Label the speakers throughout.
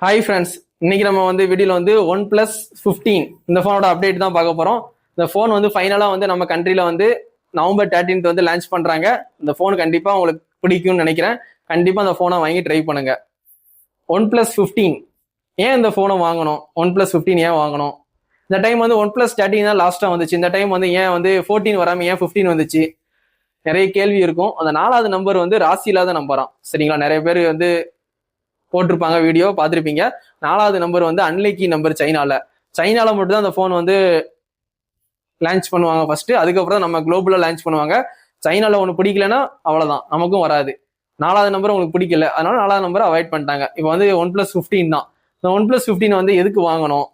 Speaker 1: Hi friends, இன்னைக்கு நம்ம வீடியோல ஒன் பிளஸ் 15 இந்த ஃபோனோட அப்டேட் தான் பார்க்க போறோம். இந்த ஃபோன் ஃபைனலா நம்ம கண்ட்ரில நவம்பர் 13 லான்ச் பண்றாங்க. இந்த ஃபோன் கண்டிப்பா உங்களுக்கு பிடிக்கும்னு நினைக்கிறேன். கண்டிப்பா அந்த ஃபோனை வாங்கி ட்ரை பண்ணுங்க. ஒன் பிளஸ் 15 ஏன் இந்த ஃபோனை வாங்கணும்? ஒன் பிளஸ் 15 ஏன் வாங்கணும்? இந்த டைம் ஒன் பிளஸ் 13 தான் லாஸ்டா வந்துச்சு. இந்த டைம் ஏன் 14 வராம ஏன் 15 வந்துச்சு? நிறைய கேள்வி இருக்கும். அந்த 4வது நம்பர் ராசி இல்லாத நம்பராம். சரிங்களா? நிறைய பேர் போட்டிருப்பாங்க, வீடியோ பார்த்துருப்பீங்க. 4வது நம்பர் அன்லக்கி நம்பர். சைனால மட்டும் தான் அந்த ஃபோன் லான்ச் பண்ணுவாங்க ஃபர்ஸ்ட். அதுக்கப்புறம் நம்ம குளோபலா லான்ச் பண்ணுவாங்க. சைனால ஒன்று பிடிக்கலன்னா அவ்வளவுதான், நமக்கும் வராது. 4வது நம்பர் உங்களுக்கு பிடிக்கல, அதனால 4வது நம்பர் அவாய்ட் பண்ணிட்டாங்க. இப்போ ஒன் பிளஸ் 15 தான். இந்த ஒன் பிளஸ் 15 எதுக்கு வாங்கணும்?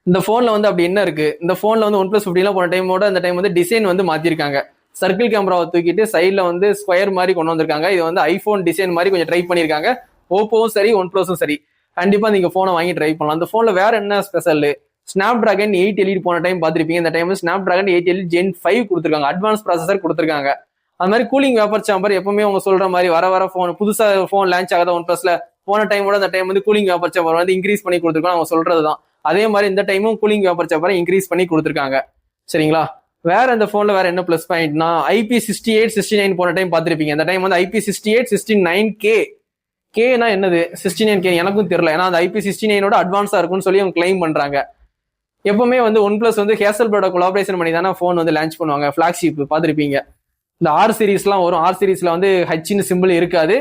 Speaker 1: இந்த போன்ல அப்படி என்ன இருக்கு? இந்த போன்ல ஒன் பிளஸ் 15 போன டைமோட இந்த டைம் டிசைன் மாத்திருக்காங்க. சர்க்கிள் கேமராவை தூக்கிட்டு சைட்ல ஸ்கொயர் மாதிரி கொண்டு வந்திருக்காங்க. இது ஐபோன் டிசைன் மாதிரி கொஞ்சம் ட்ரை பண்ணிருக்காங்க. ஓப்போவும் சரி, ஒன் பிளஸும் சரி, கண்டிப்பா நீங்க போனை வாங்கி ட்ரை பண்ணலாம். அந்த போன்ல வேற என்ன ஸ்பெஷல்? ஸ்னாப் டிராகன் 8 எலிட் போன டைம் பார்த்திருப்பீங்க. இந்த time snap dragon 8 elite Gen 5 கொடுத்துருக்காங்க. அட்வான்ஸ் ப்ராசஸர் கொடுத்துருக்காங்க. அது மாதிரி கூலிங் வேப்பர் சாம்பர் எப்பவுமே அவங்க சொல்ற மாதிரி வர போன் புதுசா போன் லான்ச் ஆகாத ஒன் பிளஸ்ல போன டைமோட அந்த time cooling vapour sambar increase பண்ணி கொடுத்துருக்காங்க. அவங்க சொல்றதுதான். அதே மாதிரி இந்த டைமும் கூலிங் வேப்பர் சாம்பரை இன்க்ரீஸ் பண்ணி கொடுத்துருக்காங்க. சரிங்களா? வேற இந்த போன்ல வேற என்ன பிளஸ் பாயிண்ட்னா IP68 69 போன டைம் பார்த்திருப்பீங்க. இந்த டைம் IP68 69K. கேனா என்னது? 69K எனக்கும் தெரியல. ஏன்னா அந்த IP69 அட்வான்ஸா இருக்கும்னு சொல்லி அவங்க கிளைம் பண்றாங்க. எப்பவுமே ஒன் பிளஸ் ஹேசல்பர்ட கொலாபரேஷன் பண்ணி தானே போன் லான்ச் பண்ணுவாங்க. பிளாக்ஷிப் பார்த்திருப்பீங்க. இந்த ஆர் சீரீஸ்லாம் வரும். ஆர் சீரீஸ்ல ஹச்சின்னு சிம்பிள் இருக்காது.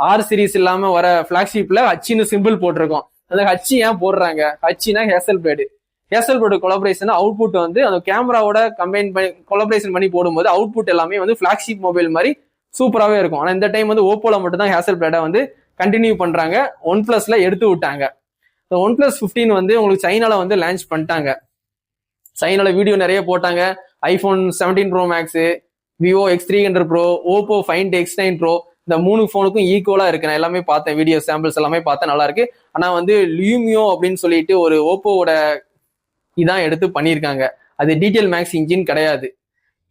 Speaker 1: ஆர் சீரீஸ் இல்லாம வர பிளாக்ஷிப்ல ஹச்சின்னு சிம்பிள் போட்டிருக்கோம். அந்த ஹச்சி ஏன் போடுறாங்க? ஹச்சினா ஹேசல்பர்டு கொலாபரேஷன் அவுட்புட் அந்த கேமராவோட கம்பைன் பண்ணி கொலாபரேஷன் பண்ணி போடும்போது அவுட்புட் எல்லாமே பிளாக்ஷிப் மொபைல் மாதிரி சூப்பராகவே இருக்கும். ஆனா இந்த டைம் ஓப்போல மட்டும் தான் ஹேசல்பர்டை கண்டினியூ பண்றாங்க. ஒன் பிளஸ்ல எடுத்து விட்டாங்க. ஒன் பிளஸ் 15 உங்களுக்கு சைனால லான்ச் பண்ணிட்டாங்க. சைனால வீடியோ நிறைய போட்டாங்க. IPhone 17 pro max, Vivo X300 pro, Oppo find X9 pro, இந்த 3 போனுக்கும் ஈக்குவலா இருக்கு. நான் எல்லாமே பார்த்தேன், வீடியோ சாம்பிள்ஸ் எல்லாமே பார்த்தேன், நல்லா இருக்கு. ஆனா லியூமியோ அப்படின்னு சொல்லிட்டு ஒரு ஓப்போவோட இதான் எடுத்து பண்ணியிருக்காங்க. அது டீடைல் மேக்ஸ் இன்ஜின் கிடையாது.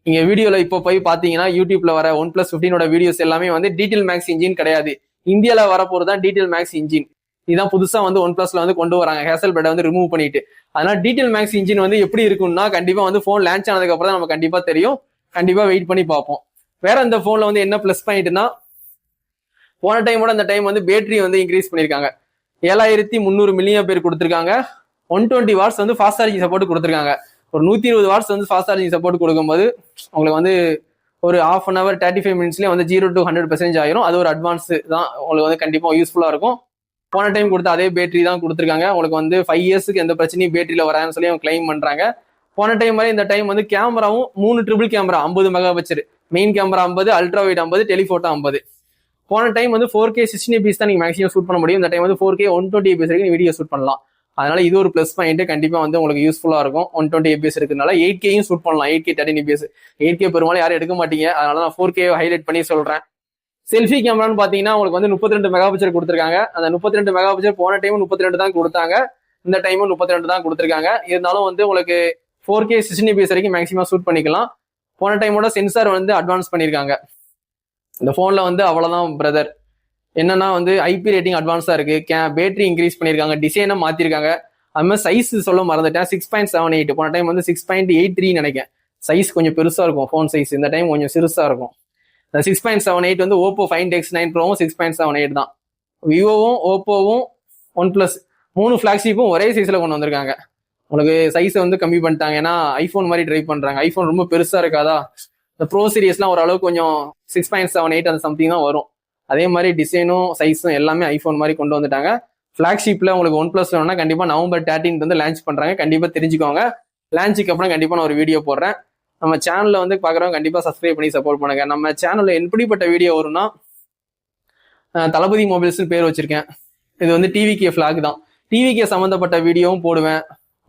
Speaker 1: நீங்க வீடியோல இப்போ போய் பாத்தீங்கன்னா யூடியூப்ல வர ஒன் பிளஸ் 15 வீடியோஸ் எல்லாமே டீடைல் மேக்ஸ் இன்ஜின் கிடையாது. இந்தியால வரப்போறதுதான் டீடைல் மேக்ஸ் இன்ஜின். இதுதான் புதுசா ஒன் பிளஸ்ல கொண்டு வராங்க. ஹேசல்பர்டை ரிமூவ் பண்ணிட்டு. அதனால டீடைல் மேக்ஸ் இன்ஜின் எப்படி இருக்கும்னா கண்டிப்பா போன் லான்ச் ஆனதுக்கு அப்புறம் தான் நம்ம கண்டிப்பா தெரியும். கண்டிப்பா வெயிட் பண்ணி பார்ப்போம். வேற இந்த போன்ல என்ன பிளஸ் பாயிண்ட்னா போன டைமோட இந்த டைம் பேட்டரி இன்க்ரீஸ் பண்ணிருக்காங்க. 7300 மில்லியன் பேர் கொடுத்திருக்காங்க. 120 வாட்ஸ் ஃபாஸ்ட் சார்ஜிங் சப்போர்ட் கொடுத்திருக்காங்க. ஒரு 120 வாட்ஸ் ஃபாஸ்ட் சார்ஜிங் சப்போர்ட் கொடுக்கும்போது உங்களுக்கு ஒரு half an hour 35 மினிட்ஸ்லயே 0 to 100% ஆயிரும். அது ஒரு அட்வான்ஸ் தான். உங்களுக்கு கண்டிப்பா யூஸ்ஃபுல்லா இருக்கும். போன டைம் கொடுத்த அதே பேட்டரி தான் கொடுத்துருக்காங்க. உங்களுக்கு 5 இயர்ஸ்க்கு எந்த பிரச்சனையும் பேட்டரியில வராதுன்னு சொல்லி அவங்க கிளைம் பண்றாங்க. போன டைம் மாதிரி இந்த டைம் கேமராவும் 3 triple camera 50 mega pixel, main camera 50, ultra wide 50, telephoto 50. போன டைம் 4K 60 fps தான் நீங்க மேக்ஸிமம் ஷூட் பண்ண முடியும். இந்த டைம் 4K 120 fps வரைக்கும் வீடியோ ஷூட் பண்ணலாம். அதனால இது ஒரு பிளஸ் பாயிண்ட். கண்டிப்பா உங்களுக்கு யூஸ்ஃபுல்லா இருக்கும். 120 fps இருக்கிறதுனால 8K ஷூட் பண்ணலாம். 8K 13 fps. 8K பெரும்பாலும் யாரும் எடுக்க மாட்டீங்க. அதனால நான் 4K ஹைலைட் பண்ணி சொல்றேன். செல்ஃபி கேமரான்னு பாத்தீங்கன்னா உங்களுக்கு 32 மெகா பிக்சல் கொடுத்துருக்காங்க. அந்த 32 மெகா பிக்சல் போன டைம் 32 தான் கொடுத்தாங்க. இந்த டைமும் 32 தான் கொடுத்துருக்காங்க. இருந்தாலும் உங்களுக்கு 4K 60 fps வரைக்கும் மேக்ஸிமம் ஷூட் பண்ணிக்கலாம். போன டைமோட சென்சார் அட்வான்ஸ் பண்ணிருக்காங்க. இந்த போன்ல அவ்வளவுதான் பிரதர். என்னன்னா IP ரேட்டிங் அட்வான்ஸா இருக்கு. பேட்டரி இன்க்ரீஸ் பண்ணிருக்காங்க. டிசைனை மாத்திருக்காங்க. அது மாதிரி சைஸ் சொல்ல மறந்துட்டேன். 6.78. போன டைம் 6.83 நினைக்கிறேன். சைஸ் கொஞ்சம் பெருசா இருக்கும் போன் சைஸ். இந்த டைம் கொஞ்சம் சிறுசா இருக்கும். 6.78 ஓப்போ ஃபைண்ட் X9 ப்ரோவும் 6.78 தான். விவோவும் ஓப்போவும் ஒன் பிளஸ் 3 பிளாக்ஷிப்பும் ஒரே சைஸ்ல கொண்டு வந்திருக்காங்க. உங்களுக்கு சைஸை கம்மி பண்ணிட்டாங்க. ஏன்னா ஐபோன் மாதிரி ட்ரை பண்றாங்க. ஐபோன் ரொம்ப பெருசா இருக்காதா? இந்த ப்ரோ சீரியஸ்லாம் ஓரளவுக்கு கொஞ்சம் 6.78 அந்த சம்திங் தான் வரும். அதே மாதிரி டிசைனும் சைஸும் எல்லாமே ஐபோன் மாதிரி கொண்டு வந்துட்டாங்க. பிளாக்ஷிப்ல உங்களுக்கு ஒன் பிளஸ் வேணும்னா கண்டிப்பா நவம்பர் 13 லான்ச் பண்றாங்க. கண்டிப்பா தெரிஞ்சுக்கோங்க. லான்ச்சுக்கு அப்புறம் கண்டிப்பா நான் ஒரு வீடியோ போடுறேன். நம்ம சேனல்ல பாக்குறவங்க கண்டிப்பா சப்ஸ்கிரைப் பண்ணி சப்போர்ட் பண்ணுங்க. நம்ம சேனல்ல எப்படிப்பட்ட வீடியோ வரும்னா தளபதி மொபைல்ஸ் பேர் வச்சிருக்கேன். இது TVK ஃபிளாக் தான். TVK சம்பந்தப்பட்ட வீடியோவும் போடுவேன்.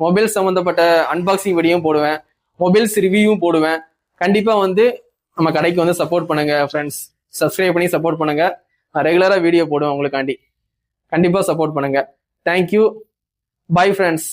Speaker 1: மொபைல் சம்பந்தப்பட்ட அன்பாக்சிங் வீடியோவும் போடுவேன். மொபைல்ஸ் ரிவ்யூவும் போடுவேன். கண்டிப்பா நம்ம கடைக்கு சப்போர்ட் பண்ணுங்க ஃப்ரெண்ட்ஸ். சப்ஸ்கிரைப் பண்ணி சப்போர்ட் பண்ணுங்க. நான் ரெகுலரா வீடியோ போடுவேன் உங்களுக்காண்டி. கண்டிப்பா சப்போர்ட் பண்ணுங்க. தேங்க்யூ. Bye friends.